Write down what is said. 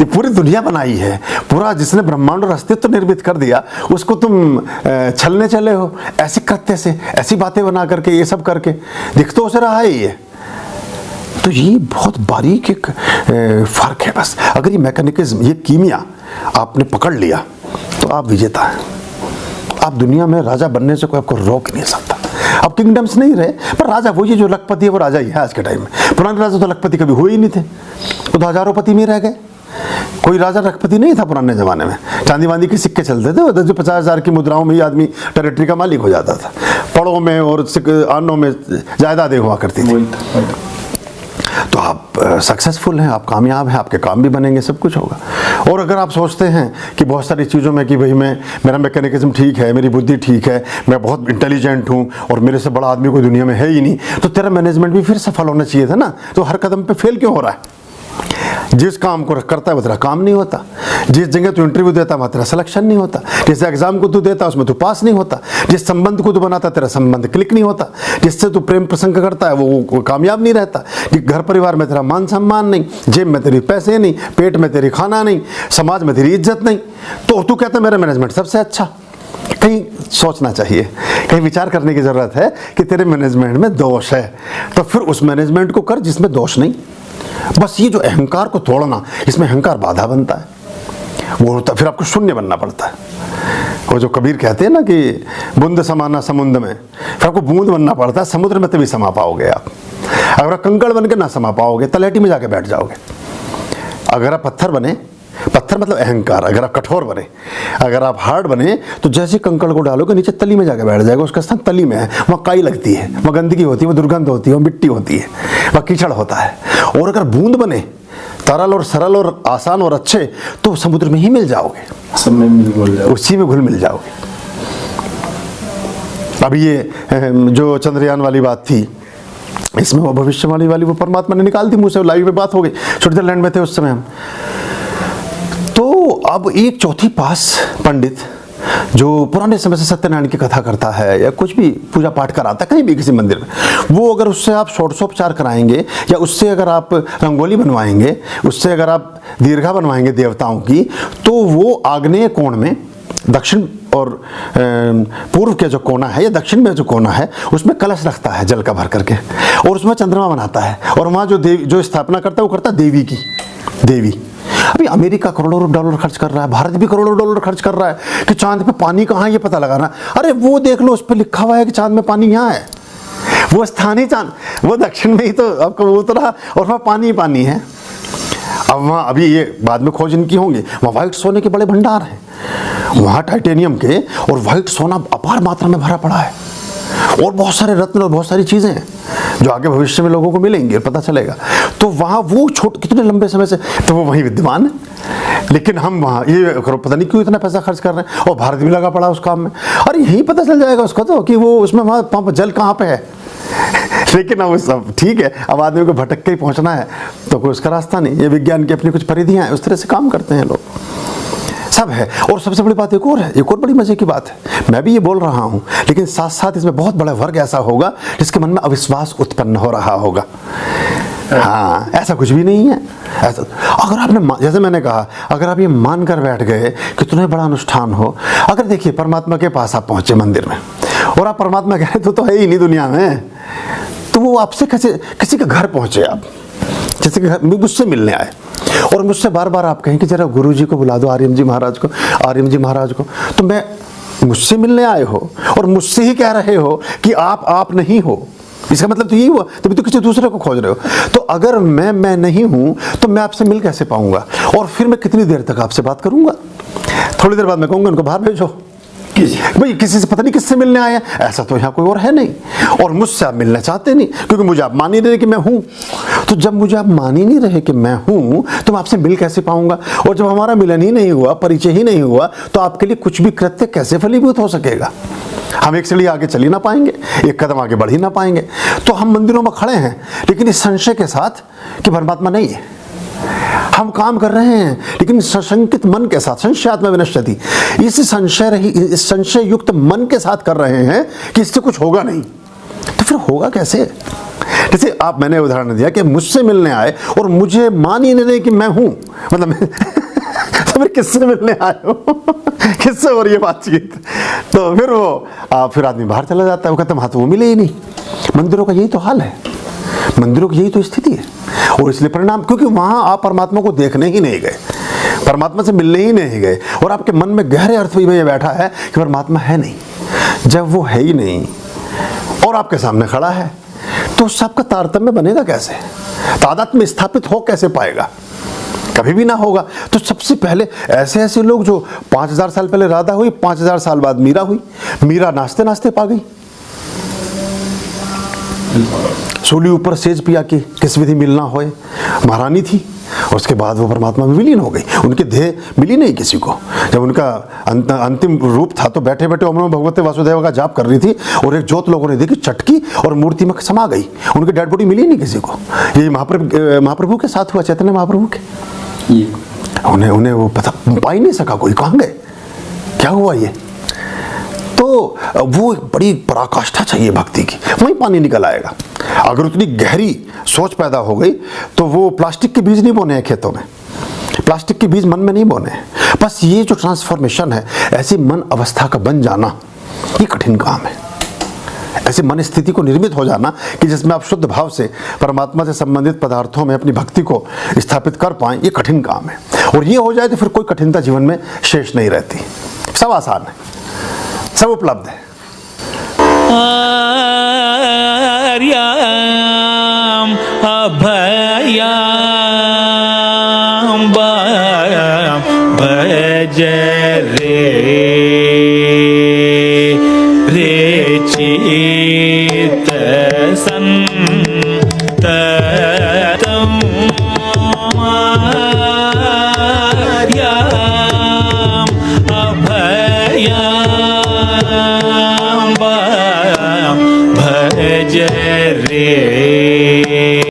जो पूरी दुनिया बनाई है, पूरा जिसने ब्रह्मांड और अस्तित्व निर्मित कर दिया, उसको तुम छलने चले हो ऐसी कृत्य से, ऐसी बातें बना करके, ये सब करके। दिख तो उसे रहा है ये। तो ये बहुत बारीक एक फर्क है बस। अगर ये मैकेनिज्म, ये कीमिया आपने पकड़ लिया तो आप विजेता हैं। आप दुनिया में राजा बनने से कोई आपको रोक नहीं सकता। अब किंगडम्स नहीं रहे, पर राजा वही जो लखपति है वो राजा ही है आज के टाइम में। पुराने राजा तो लखपति कभी हुए ही नहीं थे, वो तो हजारों पति में रह गए। कोई राजा लखपति नहीं था पुराने जमाने में। चांदी वांदी के सिक्के चलते थे, 10-50 की मुद्राओं में ही आदमी टेरिटरी का मालिक हो जाता था। पड़ों में और आनों में जायदादें हुआ करती थी। तो आप सक्सेसफुल हैं, आप कामयाब हैं, आपके काम भी बनेंगे, सब कुछ होगा। और अगर आप सोचते हैं कि बहुत सारी चीज़ों में कि भाई मेरा मैकेनिज्म ठीक है, मेरी बुद्धि ठीक है, मैं बहुत इंटेलिजेंट हूँ और मेरे से बड़ा आदमी कोई दुनिया में है ही नहीं, तो तेरा मैनेजमेंट भी फिर सफल होना चाहिए था ना। तो हर कदम पे फेल क्यों हो रहा है? जिस काम को करता है वो तेरा काम नहीं होता। जिस जगह तू इंटरव्यू देता है वहाँ तेरा सिलेक्शन नहीं होता। जिस एग्जाम को तू देता है उसमें तू पास नहीं होता। जिस संबंध को तू बनाता तेरा संबंध क्लिक नहीं होता। जिससे तू प्रेम प्रसंग करता है वो कामयाब नहीं रहता। घर परिवार में तेरा मान सम्मान नहीं, जेब में तेरी पैसे नहीं, पेट में तेरी खाना नहीं, समाज में तेरी इज्जत नहीं, तो तू कहता है मेरा मैनेजमेंट सबसे अच्छा। कहीं सोचना चाहिए, कहीं विचार करने की ज़रूरत है कि तेरे मैनेजमेंट में दोष है, तो फिर उस मैनेजमेंट को कर जिसमें दोष नहीं। बस ये जो अहंकार को तोड़ना, इसमें अहंकार बाधा बनता है, वो होता फिर आपको शून्य बनना पड़ता है। वो जो कबीर कहते हैं ना कि बूंद समाना समुद्र में, फिर आपको बूंद बनना पड़ता है, समुद्र में तभी समा पाओगे आप। अगर आप कंकड़ बन के ना समा पाओगे, तलहटी में जाके बैठ जाओगे। अगर आप पत्थर बने, पत्थर मतलब अहंकार, अगर आप कठोर बने, अगर आप हार्ड बने, तो जैसे कंकड़ को डालोगे नीचे तली में जाके बैठ जाएगा। उसका स्थान तली में है, वहाँ काई लगती है, वहाँ गंदगी होती है, वहाँ दुर्गंध होती है, वहाँ मिट्टी होती है, वहाँ कीचड़ होता है। और अगर बूंद बने, तरल और सरल और आसान और अच्छे, तो समुद्र में ही मिल जाओगे, सब में मिल जाओगे, उसी में घुल मिल जाओगे। अभी ये जो चंद्रयान वाली बात थी, इसमें वो भविष्यवाणी वाली वो परमात्मा ने निकाल दी मुँह से। लाइव में बात हो गई, स्विट्जरलैंड में थे उस समय हम। तो अब एक चौथी पास पंडित जो पुराने समय से सत्यनारायण की कथा करता है या कुछ भी पूजा पाठ कराता है कहीं भी किसी मंदिर में, वो अगर उससे आप षोडशोपचार कराएंगे या उससे अगर आप रंगोली बनवाएंगे, उससे अगर आप दीर्घा बनवाएंगे देवताओं की, तो वो आग्नेय कोण में, दक्षिण और पूर्व के जो कोना है या दक्षिण में जो कोना है, उसमें कलश रखता है जल का भर करके, और उसमें चंद्रमा बनाता है, और वहाँ जो स्थापना करता है वो करता है देवी की, देवी। अभी अमेरिका करोड़ों डॉलर खर्च कर रहा है, भारत भी करोड़ों डॉलर खर्च कर रहा है कि चांद पे पानी कहाँ है ये पता लगाना। अरे वो देख लो, उस पर लिखा हुआ है कि चांद में पानी यहाँ है। वो स्थानीय चांद, वो दक्षिण में ही तो आपको उतरा और वहाँ पानी पानी है। अब वहाँ अभी ये बाद में खोज इनकी होंगी, वहाँ वाइट सोने के बड़े भंडार हैं, वहाँ टाइटेनियम के और वाइट सोना अपार मात्रा में भरा पड़ा है, और बहुत सारे रत्न और बहुत सारी चीज़ें हैं जो आगे भविष्य में लोगों को मिलेंगी और पता चलेगा। तो वहाँ वो कितने लंबे समय से तो वो वहीं विद्यमान है, लेकिन हम वहाँ ये पता नहीं क्यों इतना पैसा खर्च कर रहे हैं, और भारत भी लगा पड़ा उस काम में। और यही पता चल जाएगा उसको तो कि वो उसमें वहाँ जल कहाँ पे है। लेकिन अब सब ठीक है, अब आदमी को भटक के ही पहुँचना है तो कोई उसका रास्ता नहीं। ये विज्ञान की अपनी कुछ परिधियाँ हैं, उस तरह से काम करते हैं लोग, सब है। और सबसे बड़ी बात एक और है, एक और बड़ी मजे की बात है, मैं भी ये बोल रहा हूँ, लेकिन साथ साथ इसमें बहुत बड़ा वर्ग ऐसा होगा जिसके मन में अविश्वास उत्पन्न हो रहा होगा। हाँ, ऐसा कुछ भी नहीं है। ऐसा अगर आपने, जैसे मैंने कहा, अगर आप ये मान कर बैठ गए कि तुम्हें बड़ा अनुष्ठान हो, अगर देखिए परमात्मा के पास आप पहुँचे मंदिर में और आप परमात्मा कह रहे तो है ही नहीं दुनिया में, तो वो आपसे किसी के घर पहुँचे, आप जैसे कि मुझसे मिलने आए और मुझसे बार बार आप कहें कि जरा गुरु जी को बुला दो, आर्यन जी महाराज को, तो मैं मुझसे मिलने आए हो और मुझसे ही कह रहे हो कि आप नहीं हो, इसका मतलब तो यही हुआ, तभी तो किसी दूसरे को खोज रहे हो। तो अगर मैं नहीं हूं तो मैं आपसे मिल कैसे पाऊंगा, और फिर मैं कितनी देर तक आपसे बात करूंगा। थोड़ी देर बाद मैं कहूंगा उनको बाहर भेजो, भाई किसी से पता नहीं किससे मिलने आए हैं, ऐसा तो यहाँ कोई और है नहीं, और मुझसे आप मिलना चाहते नहीं क्योंकि मुझे आप मान ही रहे कि मैं हूँ। तो जब मुझे आप मान ही नहीं रहे कि मैं हूँ तो मैं आपसे मिल कैसे पाऊंगा, और जब हमारा मिलन ही नहीं हुआ, परिचय ही नहीं हुआ, तो आपके लिए कुछ भी कृत्य कैसे फलीभूत हो सकेगा। हम एक सीढ़ी आगे चल ही ना पाएंगे, एक कदम आगे बढ़ ही ना पाएंगे। तो हम मंदिरों में खड़े हैं लेकिन इस संशय के साथ कि परमात्मा नहीं है, हम काम कर रहे हैं लेकिन सशंकित मन के साथ, संशयात्मा विनश्यति, इस संशय युक्त मन के साथ कर रहे हैं कि इससे कुछ होगा नहीं। तो फिर होगा कैसे? जैसे मैंने उदाहरण दिया कि मुझसे मिलने आए और मुझे मान ही नहीं रहे कि मैं हूं, मतलब तो फिर किससे मिलने आए हो? किससे हो रही है बातचीत? तो फिर वो फिर आदमी बाहर चला जाता है, वो कहता है हाँ तो वो मिले ही नहीं। मंदिरों का यही तो हाल है, मंदिरों की यही तो स्थिति है। और इसलिए परिणाम, क्योंकि वहां आप परमात्मा को देखने ही नहीं गए, परमात्मा से मिलने ही नहीं गए, और आपके मन में गहरे अर्थ में ये बैठा है कि परमात्मा है नहीं। जब वो है ही नहीं और आपके सामने खड़ा है, तो सबका तारतम्य बनेगा कैसे? तादाद में स्थापित हो कैसे पाएगा? कभी भी ना होगा। तो सबसे पहले ऐसे ऐसे लोग जो 5000 साल पहले राधा हुई, 5000 साल बाद मीरा हुई, मीरा नाचते नाचते पा गई, सूली ऊपर सेज पिया की किस विधि मिलना होए, महारानी थी। और उसके बाद वो परमात्मा में विलीन हो गई, उनके देह मिली नहीं किसी को। जब उनका अंतिम रूप था तो बैठे बैठे ओम नमो भगवते वासुदेव का जाप कर रही थी, और एक ज्योत लोगों ने देखी, चटकी और मूर्ति में समा गई, उनकी डेड बॉडी मिली नहीं किसी को। ये महाप्रभु के साथ हुआ, चैतन्य महाप्रभु के, उन्हें वो पता पा ही नहीं सका कोई, कहाँ गए, क्या हुआ ये? तो वो एक बड़ी पराकाष्ठा चाहिए भक्ति की, वहीं पानी निकल आएगा। अगर उतनी गहरी सोच पैदा हो गई तो वो प्लास्टिक के बीज नहीं बोने हैं खेतों में, प्लास्टिक के बीज मन में नहीं बोने हैं। बस ये जो ट्रांसफॉर्मेशन है, ऐसी मन अवस्था का बन जाना, ये कठिन काम है। ऐसी मन स्थिति को निर्मित हो जाना कि जिसमें आप शुद्ध भाव से परमात्मा से संबंधित पदार्थों में अपनी भक्ति को स्थापित कर पाएं, ये कठिन काम है। और ये हो जाए तो फिर कोई कठिनता जीवन में शेष नहीं रहती, सब आसान है, सब उपलब्ध है। आर्याम अभयाम भज रे चित संततम आर्याम अभयाम भज रे